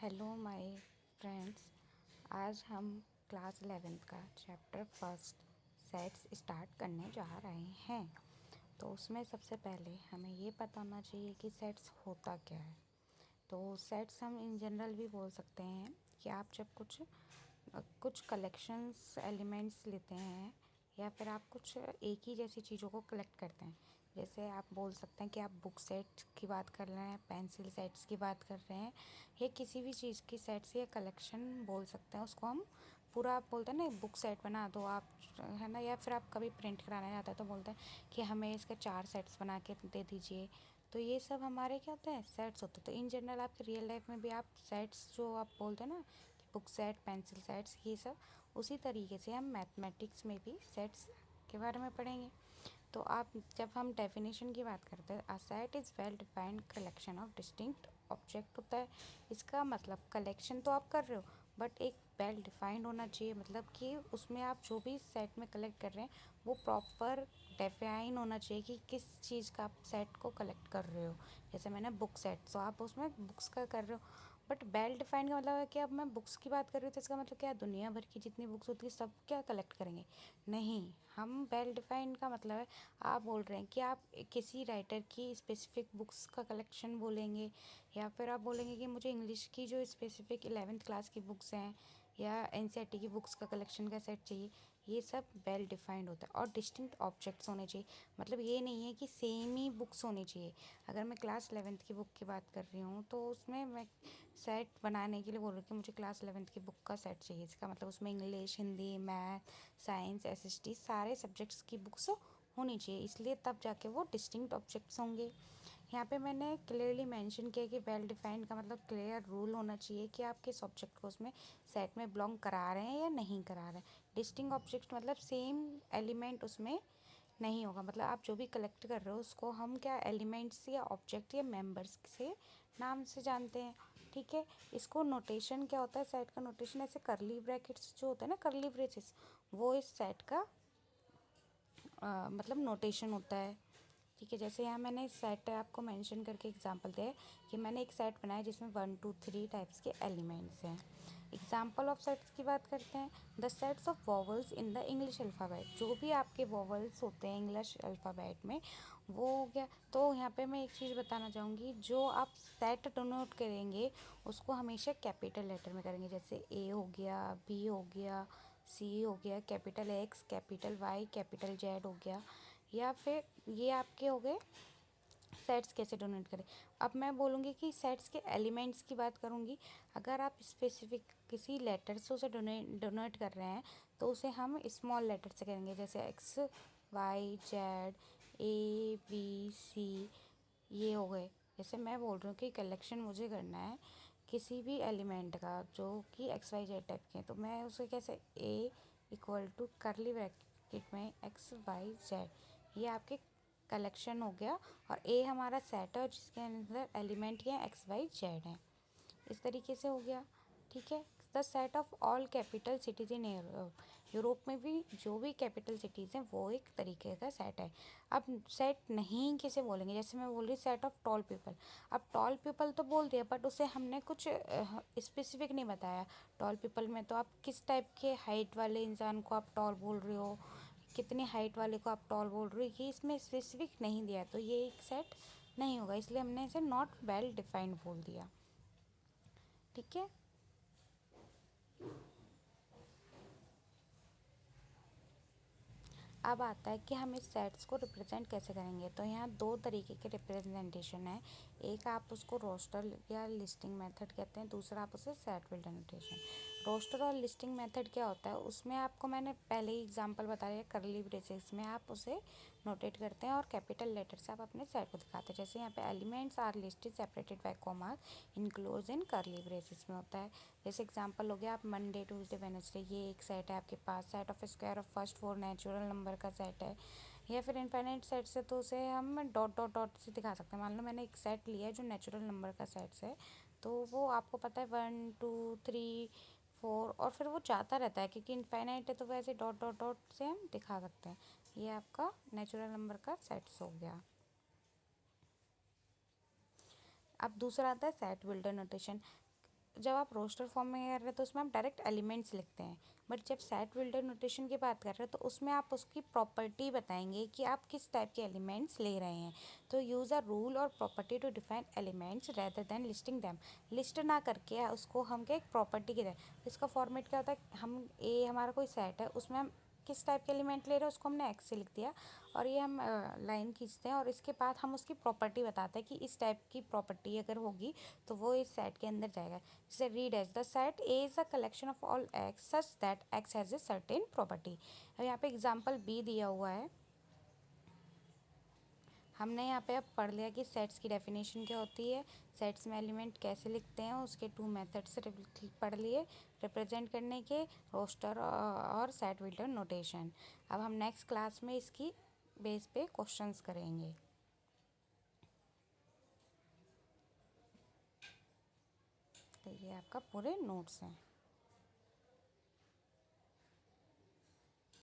Hello my friends. आज हम class 11th का चैप्टर फर्स्ट सेट्स स्टार्ट करने जा रहे हैं। तो उसमें सबसे पहले हमें ये पता होना चाहिए कि सेट्स होता क्या है। तो सेट्स हम इन जनरल भी बोल सकते हैं कि आप जब कुछ कलेक्शंस एलिमेंट्स लेते हैं या फिर आप कुछ एक ही जैसी चीज़ों को कलेक्ट करते हैं। जैसे आप बोल सकते हैं कि आप बुक सेट की बात कर रहे हैं, पेंसिल सेट्स की बात कर रहे हैं, या किसी भी चीज़ की सेट्स या कलेक्शन बोल सकते हैं। उसको हम पूरा आप बोलते हैं ना, बुक सेट बना दो आप, है ना। या फिर आप कभी प्रिंट कराने जाते हैं तो बोलते हैं कि हमें इसके 4 सेट्स बना के दे दीजिए। तो ये सब हमारे क्या होते हैं, सेट्स होते हैं। तो इन जनरल आपके रियल लाइफ में भी आप सेट्स जो आप बोलते हैं ना, बुक सेट, पेंसिल सेट्स, ये सब उसी तरीके से हम मैथमेटिक्स में भी सेट्स के बारे में पढ़ेंगे। तो आप जब हम डेफिनेशन की बात करते हैं, a set is well defined collection of distinct object होता है। इसका मतलब कलेक्शन तो आप कर रहे हो, बट एक वेल डिफाइंड होना चाहिए। मतलब कि उसमें आप जो भी सेट में कलेक्ट कर रहे हैं वो प्रॉपर डिफाइन होना चाहिए कि किस चीज़ का आप सेट को कलेक्ट कर रहे हो। जैसे मैंने बुक सेट, तो आप उसमें बुक्स का कर रहे हो, बट वेल डिफाइंड का मतलब है कि अब मैं बुक्स की बात कर रही हूँ तो इसका मतलब क्या है, दुनिया भर की जितनी बुक्स होती है सब क्या कलेक्ट करेंगे? नहीं। हम वेल डिफाइंड का मतलब है, आप बोल रहे हैं कि आप किसी राइटर की स्पेसिफिक बुक्स का कलेक्शन बोलेंगे, या फिर आप बोलेंगे कि मुझे इंग्लिश की जो स्पेसिफिक 11th क्लास की बुक्स हैं या एनसीईआरटी की बुक्स का कलेक्शन का सेट चाहिए। ये सब वेल डिफाइंड होता है। और डिस्टिंक्ट ऑब्जेक्ट्स होने चाहिए, मतलब ये नहीं है कि सेम ही बुक्स होनी चाहिए। अगर मैं क्लास 11th की बुक की बात कर रही हूँ तो उसमें मैं सेट बनाने के लिए बोल रही हूँ कि मुझे क्लास 11th की बुक का सेट चाहिए। इसका मतलब उसमें English, Hindi, math, science, SST सारे सब्जेक्ट्स की बुक्स होनी चाहिए, इसलिए तब जाके वो डिस्टिंक्ट ऑब्जेक्ट्स होंगे। यहाँ पे मैंने क्लियरली मेंशन किया कि वेल डिफाइंड का मतलब क्लियर रूल होना चाहिए कि आप किस ऑब्जेक्ट को उसमें सेट में बिलोंग करा रहे हैं या नहीं करा रहे हैं। डिस्टिंक्ट ऑब्जेक्ट मतलब सेम एलिमेंट उसमें नहीं होगा। मतलब आप जो भी कलेक्ट कर रहे हो उसको हम क्या एलिमेंट्स या ऑब्जेक्ट या मेंबर्स से नाम से जानते हैं, ठीक है। इसको नोटेशन क्या होता है, सेट का नोटेशन ऐसे करली ब्रैकेट्स जो होता है ना, करली ब्रेसेस, वो इस सेट का मतलब नोटेशन होता है, ठीक है। जैसे यहाँ मैंने सेट आपको मेंशन करके एग्जांपल दिया है कि मैंने एक सेट बनाया जिसमें 1 2 3 टाइप्स के एलिमेंट्स हैं। एग्जांपल ऑफ सेट्स की बात करते हैं। The sets of vowels in the English alphabet, जो भी आपके वॉवल्स होते हैं इंग्लिश अल्फ़ाबेट में, वो हो गया। तो यहाँ पे मैं एक चीज़ बताना चाहूँगी, जो आप सेट डिनोट करेंगे उसको हमेशा कैपिटल लेटर में करेंगे। जैसे ए हो गया, बी हो गया, सी हो गया, capital X, capital Y, capital Z हो गया। या फिर ये आपके हो गए सेट्स कैसे डोनेट करें। अब मैं बोलूँगी कि सेट्स के एलिमेंट्स की बात करूँगी। अगर आप स्पेसिफिक किसी लेटर से उसे डोनेट कर रहे हैं तो उसे हम स्मॉल लेटर से करेंगे। जैसे एक्स, वाई, जेड, ए, बी, सी, ये हो गए। जैसे मैं बोल रही हूँ कि कलेक्शन मुझे करना है किसी भी एलिमेंट का जो कि एक्स वाई जेड टाइप के हैं, तो मैं उसे कैसे, ए इक्वल टू करली ब्रैकेट में एक्स वाई जेड, ये आपके कलेक्शन हो गया। और ए हमारा सेट है जिसके अंदर एलिमेंट के एक्स वाई जेड हैं, इस तरीके से हो गया, ठीक है। The set of all capital cities in Europe, Europe में भी जो भी कैपिटल सिटीज़ हैं वो एक तरीके का सेट है। अब सेट नहीं किसे बोलेंगे, जैसे मैं बोल रही सेट ऑफ टॉल पीपल। अब टॉल पीपल तो बोल दिया, बट उसे हमने कुछ स्पेसिफिक नहीं बताया। टॉल पीपल में तो आप किस टाइप के हाइट वाले इंसान को आप टॉल बोल रहे हो, कितनी हाइट वाले को आप टॉल बोल रहे हो, ये इसमें स्पेसिफिक नहीं दिया, तो ये एक सेट नहीं होगा, इसलिए हमने इसे नॉट वेल डिफाइंड बोल दिया, ठीक है। अब आता है कि हम इस सेट्स को रिप्रेजेंट कैसे करेंगे। तो यहाँ दो तरीके के रिप्रेजेंटेशन है। एक आप उसको रोस्टर या लिस्टिंग मेथड कहते हैं, दूसरा आप उसे सेट बिल्डर नोटेशन। रोस्टर और लिस्टिंग मेथड क्या होता है, उसमें आपको मैंने पहले ही एग्जांपल बता दिया, करली ब्रेसेस में आप उसे नोटेट करते हैं और कैपिटल लेटर से आप अपने सेट को दिखाते हैं। जैसे यहाँ पे elements are listed separated by comma enclose in curly braces में होता है। जैसे एग्जांपल हो गया, आप मंडे, ट्यूसडे, वेडनेसडे, ये एक सेट है आपके पास। Set of square of first 4 natural number का सेट है। या फिर इनफाइनाइट सेट से तो उसे हम डॉट डॉट डॉट से दिखा सकते हैं। मान लो मैंने एक सेट लिया है जो नेचुरल नंबर का सेट है, तो वो आपको पता है 1 2 3 4, और फिर वो जाता रहता है क्योंकि इनफाइनाइट है, तो वैसे डॉट डॉट डॉट से हम दिखा सकते हैं। ये आपका नेचुरल नंबर का सेट्स हो गया। अब दूसरा आता है सेट बिल्डर नोटेशन। जब आप रोस्टर फॉर्म में कर रहे हैं तो उसमें आप डायरेक्ट एलिमेंट्स लिखते हैं, बट जब सेट बिल्डर नोटेशन की बात कर रहे हैं तो उसमें आप उसकी प्रॉपर्टी बताएंगे कि आप किस टाइप के एलिमेंट्स ले रहे हैं। तो यूज़ अ रूल और property to define elements rather than listing them. List ना करके उसको हम क्या एक प्रॉपर्टी की तरह, इसका फॉर्मेट क्या होता है, हम ए हमारा कोई सेट है, उसमें हम किस टाइप के एलिमेंट ले रहे हैं उसको हमने एक्स से लिख दिया, और ये हम लाइन खींचते हैं और इसके बाद हम उसकी प्रॉपर्टी बताते हैं कि इस टाइप की प्रॉपर्टी अगर होगी तो वो इस सेट के अंदर जाएगा। जैसे read as the set A is a collection of all X such that X has a certain property. अब यहाँ पे एग्जांपल बी दिया हुआ है, हमने यहाँ पे अब पढ़ लिया कि सेट्स की डेफिनेशन क्या होती है, सेट्स में एलिमेंट कैसे लिखते हैं, उसके 2 मेथड्स पढ़ लिए रिप्रेजेंट करने के, रोस्टर और सेट बिल्डर नोटेशन। अब हम नेक्स्ट क्लास में इसकी बेस पे क्वेश्चंस करेंगे। तो ये आपका पूरे नोट्स हैं।